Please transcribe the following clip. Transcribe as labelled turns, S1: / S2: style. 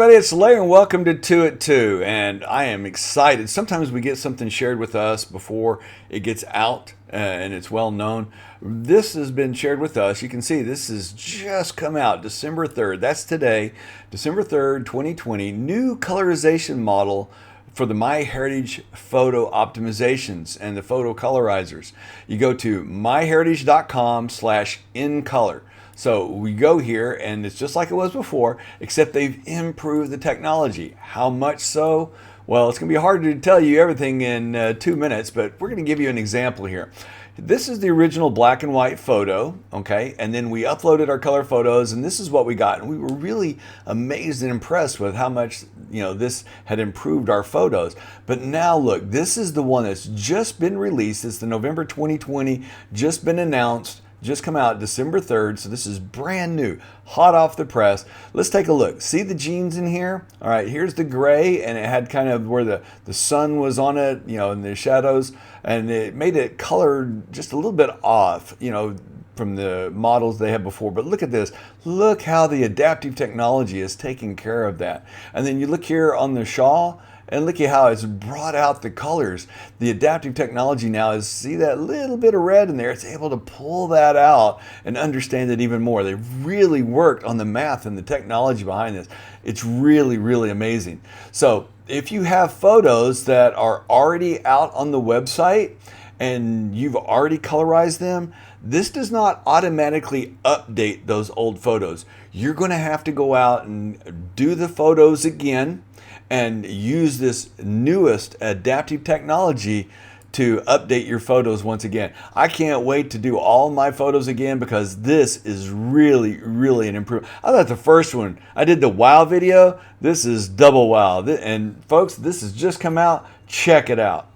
S1: everybody, it's Larry and welcome to 2 at 2, and I am excited. Sometimes we get something shared with us before it gets out and it's well known. This has been shared with us. You can see this has just come out December 3rd. That's today, December 3rd, 2020. New colorization model for the MyHeritage photo optimizations and the photo colorizers. You go to myheritage.com/incolor. So we go here and it's just like it was before, except they've improved the technology. How much so? Well, it's going to be hard to tell you everything in 2 minutes, but we're going to give you an example here. This is the original black and white photo, okay? And then we uploaded our color photos and this is what we got. And we were really amazed and impressed with how much, this had improved our photos. But now look, this is the one that's just been released. It's the November 2020, just been announced. Just come out December 3rd, so this is brand new, hot off the press. Let's take a look. See the jeans in here? All right, here's the gray, and it had kind of where the sun was on it, in the shadows, and it made it colored just a little bit off, from the models they had before. But look at this. Look how the adaptive technology is taking care of that. And then you look here on the shawl, and look at how it's brought out the colors. The adaptive technology now is, see that little bit of red in there? It's able to pull that out and understand it even more. They've really worked on the math and the technology behind this. It's really, really amazing. So if you have photos that are already out on the website and you've already colorized them, this does not automatically update those old photos. You're going to have to go out and do the photos again and use this newest adaptive technology to update your photos once again. I can't wait to do all my photos again because this is really, really an improvement. I thought the first one, I did the wow video. This is double wow. And folks, this has just come out. Check it out.